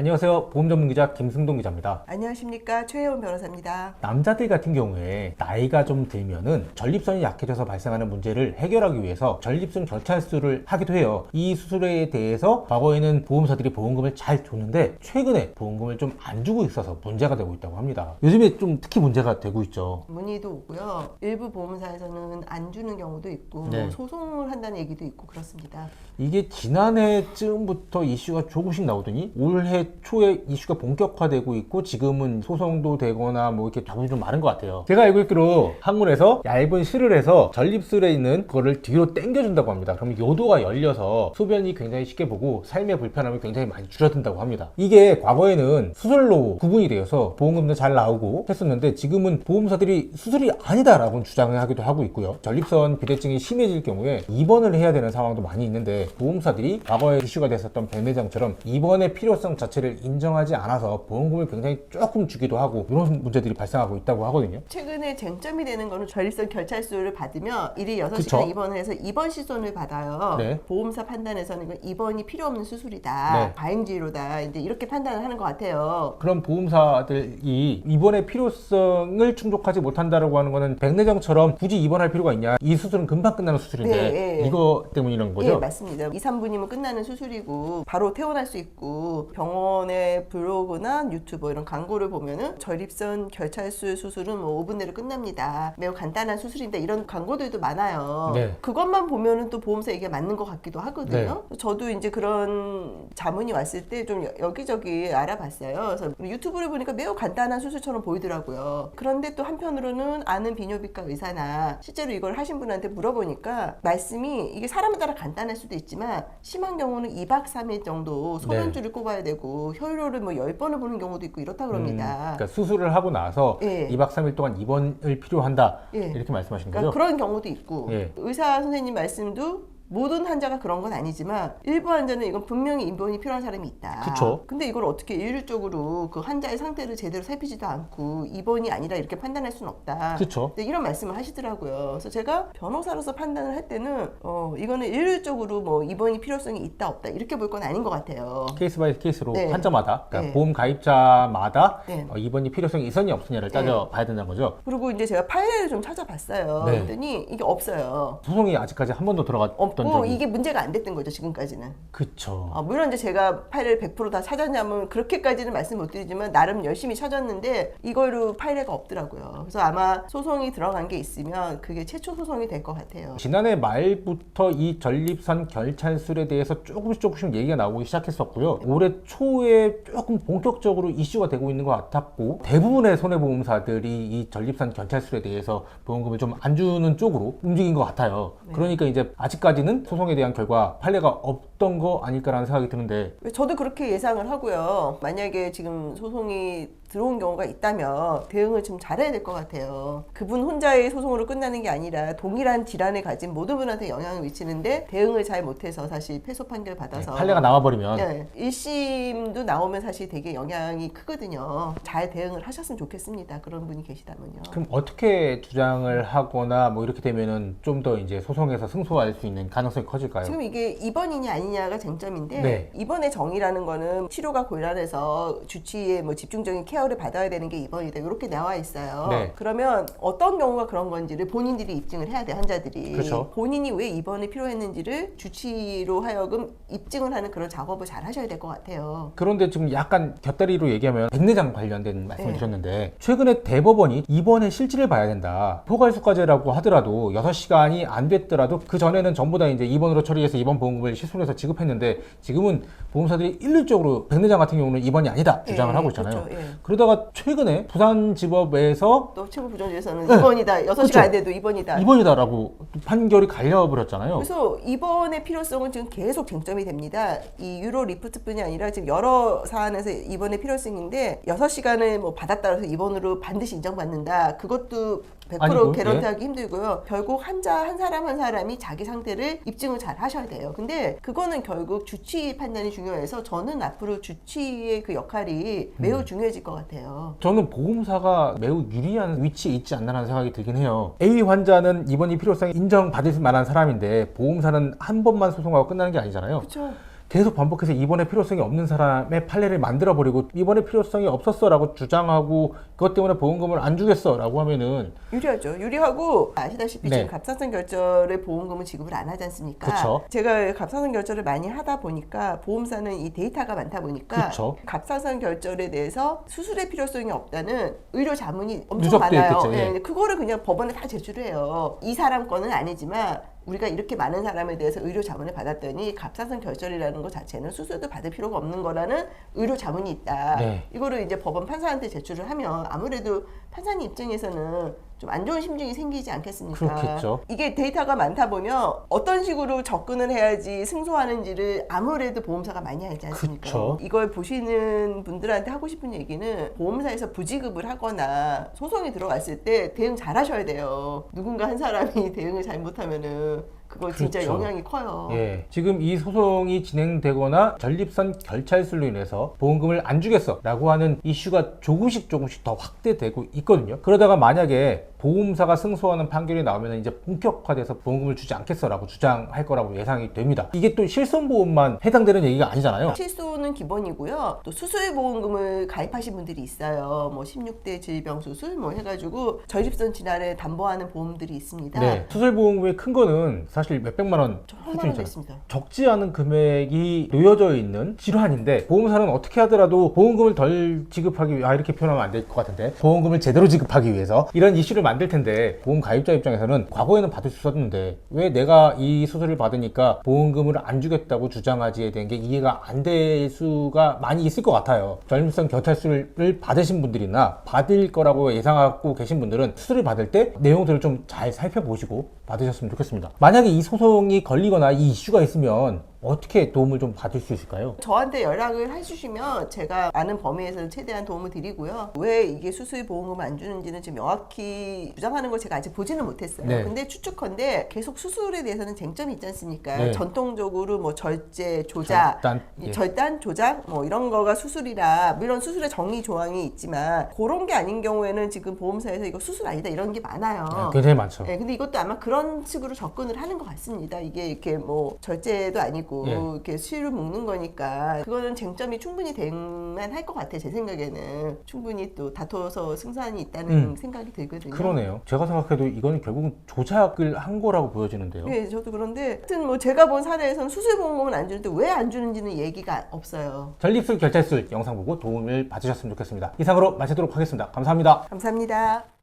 안녕하세요. 보험 전문 기자 김승동 기자입니다. 안녕하십니까, 최혜원 변호사입니다. 남자들 같은 경우에 나이가 좀 들면은 전립선이 약해져서 발생하는 문제를 해결하기 위해서 전립선 결찰수술을 하기도 해요. 이 수술에 대해서 과거에는 보험사들이 보험금을 잘 줬는데 최근에 보험금을 좀 안 주고 있어서 문제가 되고 있다고 합니다. 요즘에 좀 특히 문제가 되고 있죠. 문의도 오고요. 일부 보험사에서는 안 주는 경우도 있고 네. 소송을 한다는 얘기도 있고 그렇습니다. 이게 지난해쯤부터 이슈가 조금씩 나오더니 올해 초에 이슈가 본격화되고 있고 지금은 소송도 되거나 뭐 이렇게 자본이 좀 많은 것 같아요. 제가 알고 있기로 항문에서 얇은 실을 해서 전립술에 있는 그거를 뒤로 당겨준다고 합니다. 그러면 요도가 열려서 소변이 굉장히 쉽게 보고 삶의 불편함이 굉장히 많이 줄어든다고 합니다. 이게 과거에는 수술로 구분이 되어서 보험금도 잘 나오고 했었는데 지금은 보험사들이 수술이 아니다라고 주장을 하기도 하고 있고요. 전립선 비대증이 심해질 경우에 입원을 해야 되는 상황도 많이 있는데 보험사들이 과거에 이슈가 됐었던 백내장처럼 입원의 필요성 자체를 인정하지 않아서 보험금을 굉장히 조금 주기도 하고 이런 문제들이 발생하고 있다고 하거든요. 최근에 쟁점이 되는 거는 전립선 결찰수를 받으면 일일 6시간 그쵸? 입원을 해서 입원 시선을 받아요. 네. 보험사 판단에서는 이건 입원이 필요 없는 수술이다. 네. 과잉주의로다. 이제 이렇게 판단을 하는 것 같아요. 그런 보험사들이 입원의 필요성을 충족하지 못한다라고 하는 거는 백내장처럼 굳이 입원할 필요가 있냐? 이 수술은 금방 끝나는 수술인데 네. 이거 때문이라는 거죠? 예, 맞습니다. 2, 3분이면 끝나는 수술이고 바로 퇴원할 수 있고 병원의 블로그나 유튜브 이런 광고를 보면은 전립선 결찰수 수술은 뭐 5분 내로 끝납니다. 매우 간단한 수술인데 이런 광고들도 많아요. 네. 그것만 보면은 또 보험사 얘기가 맞는 것 같기도 하거든요. 저도 이제 그런 자문이 왔을 때 좀 여기저기 알아봤어요. 그래서 유튜브를 보니까 매우 간단한 수술처럼 보이더라고요. 그런데 또 한편으로는 아는 비뇨기과 의사나 실제로 이걸 하신 분한테 물어보니까 말씀이 이게 사람에 따라 간단할 수도 있지만 심한 경우는 2박 3일 정도 소변줄을 꼽아야 되고 혈뇨를 뭐 10번을 보는 경우도 있고 이렇다 그럽니다. 그러니까 수술을 하고 나서 예. 2박 3일 동안 입원을 필요한다 예. 이렇게 말씀하신 그러니까 거죠? 그런 경우도 있고 예. 의사 선생님 말씀도 모든 환자가 그런 건 아니지만 일부 환자는 이건 분명히 입원이 필요한 사람이 있다. 그쵸. 근데 이걸 어떻게 일률적으로 그 환자의 상태를 제대로 살피지도 않고 입원이 아니라 이렇게 판단할 수는 없다. 그쵸. 근데 이런 말씀을 하시더라고요. 그래서 제가 변호사로서 판단을 할 때는 이거는 일률적으로 뭐 입원이 필요성이 있다 없다 이렇게 볼 건 아닌 것 같아요. 케이스 바이 케이스로 네. 환자마다 그러니까 네. 보험 가입자마다 네. 입원이 필요성이 있었냐 없었냐를 따져봐야 된다는 거죠. 그리고 이제 제가 파일을 좀 찾아봤어요. 네. 그랬더니 이게 없어요. 소송이 아직까지 한 번도 들어갔던 없고 적이 이게 문제가 안 됐던 거죠 지금까지는. 그쵸. 물론 이제 제가 파일을 100% 다 찾았냐면 그렇게까지는 말씀 못 드리지만 나름 열심히 찾았는데 이걸로 파일가 없더라고요. 그래서 아마 소송이 들어간 게 있으면 그게 최초 소송이 될 것 같아요. 지난해 말부터 이 전립선 결찰술에 대해서 조금씩 얘기가 나오기 시작했었고요. 올해 초에 조금 본격적으로 이슈가 되고 있는 것 같았고 대부분의 손해보험사들이 이 전립선 결찰술에 대해서 보험금을 좀 안 주는 쪽으로 움직인 것 같아요. 네. 그러니까 이제 아직까지는 소송에 대한 결과 판례가 없던 거 아닐까라는 생각이 드는데 저도 그렇게 예상을 하고요. 만약에 지금 소송이 들어온 경우가 있다면 대응을 좀 잘해야 될 것 같아요. 그분 혼자의 소송으로 끝나는 게 아니라 동일한 질환을 가진 모든 분한테 영향을 미치는데 대응을 잘 못해서 사실 패소 판결 받아서 판례가 나와버리면 네, 1심도 나오면 사실 되게 영향이 크거든요. 잘 대응을 하셨으면 좋겠습니다. 그런 분이 계시다면요. 그럼 어떻게 주장을 하거나 뭐 이렇게 되면은 좀 더 이제 소송에서 승소할 수 있는 가능성이 커질까요? 지금 이게 입원이냐 아니냐가 쟁점인데 네. 입원의 정의라는 거는 치료가 곤란해서 주치의의 뭐 집중적인 케어를 받아야 되는 게 입원이다 이렇게 나와 있어요. 네. 그러면 어떤 경우가 그런 건지를 본인들이 입증을 해야 돼 환자들이. 그렇죠. 본인이 왜 입원이 필요했는지를 주치의로 하여금 입증을 하는 그런 작업을 잘 하셔야 될 것 같아요. 그런데 지금 약간 곁다리로 얘기하면 백내장 관련된 말씀을 네. 드렸는데 최근에 대법원이 입원의 실질을 봐야 된다. 포괄수가제라고 하더라도 6시간이 안 됐더라도 그 전에는 전부 다 이제 입원으로 처리해서 입원 보험금을 시술해서 지급했는데 지금은 보험사들이 일률적으로 백내장 같은 경우는 입원이 아니다 주장을 하고 있잖아요. 그렇죠. 예. 그러다가 최근에 부산지법에서 또 최고부정지에서는 네. 입원이다. 6시간 그렇죠. 안 돼도 입원이다. 입원이다라고 판결이 갈려버렸잖아요. 그래서 입원의 필요성은 지금 계속 쟁점이 됩니다. 이 유로 리프트뿐이 아니라 지금 여러 사안에서 입원의 필요성인데 6시간을 뭐 받았다 해서 입원으로 반드시 인정받는다. 그것도 100% 아니고, 개런티하기 힘들고요. 결국 환자 한 사람 한 사람이 자기 상태를 입증을 잘 하셔야 돼요. 근데 그거는 결국 주치의 판단이 중요해서 저는 앞으로 주치의 그 역할이 매우 중요해질 것 같아요. 저는 보험사가 매우 유리한 위치에 있지 않나라는 생각이 들긴 해요. A 환자는 입원이 필요성이 인정받을 만한 사람인데 보험사는 한 번만 소송하고 끝나는 게 아니잖아요. 그렇죠. 계속 반복해서 입원의 필요성이 없는 사람의 판례를 만들어버리고 입원의 필요성이 없었어라고 주장하고 그것 때문에 보험금을 안 주겠어라고 하면은 유리하죠. 유리하고 아시다시피 네. 지금 갑상선 결절의 보험금은 지급을 안 하지 않습니까? 그쵸. 제가 갑상선 결절을 많이 하다 보니까 보험사는 이 데이터가 많다 보니까 그쵸. 갑상선 결절에 대해서 수술의 필요성이 없다는 의료 자문이 엄청 누적돼 많아요. 있겠죠. 예. 네, 그거를 그냥 법원에 다 제출을 해요. 이 사람 거는 아니지만 우리가 이렇게 많은 사람에 대해서 의료 자문을 받았더니 갑상선 결절이라는 것 자체는 수술도 받을 필요가 없는 거라는 의료 자문이 있다. 네. 이거를 이제 법원 판사한테 제출을 하면 아무래도 판사님 입장에서는 좀 안 좋은 심증이 생기지 않겠습니까? 그렇겠죠. 이게 데이터가 많다 보면 어떤 식으로 접근을 해야지 승소하는지를 아무래도 보험사가 많이 알지 않습니까? 그쵸. 이걸 보시는 분들한테 하고 싶은 얘기는 보험사에서 부지급을 하거나 소송이 들어갔을 때 대응 잘 하셔야 돼요. 누군가 한 사람이 대응을 잘못하면은 그거 진짜 그렇죠. 영향이 커요. 예, 지금 이 소송이 진행되거나 전립선 결찰술로 인해서 보험금을 안 주겠어라고 하는 이슈가 조금씩 더 확대되고 있거든요. 그러다가 만약에 보험사가 승소하는 판결이 나오면 이제 본격화돼서 보험금을 주지 않겠어라고 주장할 거라고 예상이 됩니다. 이게 또 실손보험만 해당되는 얘기가 아니잖아요. 실손은 기본이고요. 또 수술보험금을 가입하신 분들이 있어요. 뭐 16대 질병 수술 뭐 해가지고 전립선 질환을 담보하는 보험들이 있습니다. 네, 수술보험금의 큰 거는 사실 몇백만 원 천만 원도 있습니다. 적지 않은 금액이 놓여져 있는 질환인데 보험사는 어떻게 하더라도 보험금을 덜 지급하기 위해 이렇게 표현하면 안 될 것 같은데 보험금을 제대로 지급하기 위해서 이런 이슈를 만들 텐데 보험 가입자 입장에서는 과거에는 받을 수 있었는데 왜 내가 이 수술을 받으니까 보험금을 안 주겠다고 주장하지에 대한 게 이해가 안 될 수가 많이 있을 것 같아요. 전립선 겨탈술을 받으신 분들이나 받을 거라고 예상하고 계신 분들은 수술을 받을 때 내용들을 좀 잘 살펴보시고 받으셨으면 좋겠습니다. 만약에 이 소송이 걸리거나 이 이슈가 있으면 어떻게 도움을 좀 받을 수 있을까요? 저한테 연락을 해주시면 제가 아는 범위에서 최대한 도움을 드리고요. 왜 이게 수술보험금 안 주는지는 지금 명확히 주장하는 걸 제가 아직 보지는 못했어요. 네. 근데 추측컨대 계속 수술에 대해서는 쟁점이 있지 않습니까? 네. 전통적으로 뭐 절제, 조작, 예. 절단, 조작 뭐 이런 거가 수술이라 물론 수술의 정의 조항이 있지만 그런 게 아닌 경우에는 지금 보험사에서 이거 수술 아니다 이런 게 많아요. 굉장히 많죠. 네, 근데 이것도 아마 그런 식으로 접근을 하는 것 같습니다. 이게 이렇게 뭐 절제도 아니고 예. 이렇게 수유를 묶는 거니까 그거는 쟁점이 충분히 될만 할 것 같아요. 제 생각에는 충분히 또 다퉈서 승산이 있다는 생각이 들거든요. 그러네요. 제가 생각해도 이거는 결국은 조작을 한 거라고 보여지는데요. 네, 저도 그런데 하여튼 뭐 제가 본 사례에서는 수술보험금은 안 주는데 왜 안 주는지는 얘기가 없어요. 전립술 결찰술 영상 보고 도움을 받으셨으면 좋겠습니다. 이상으로 마치도록 하겠습니다. 감사합니다. 감사합니다.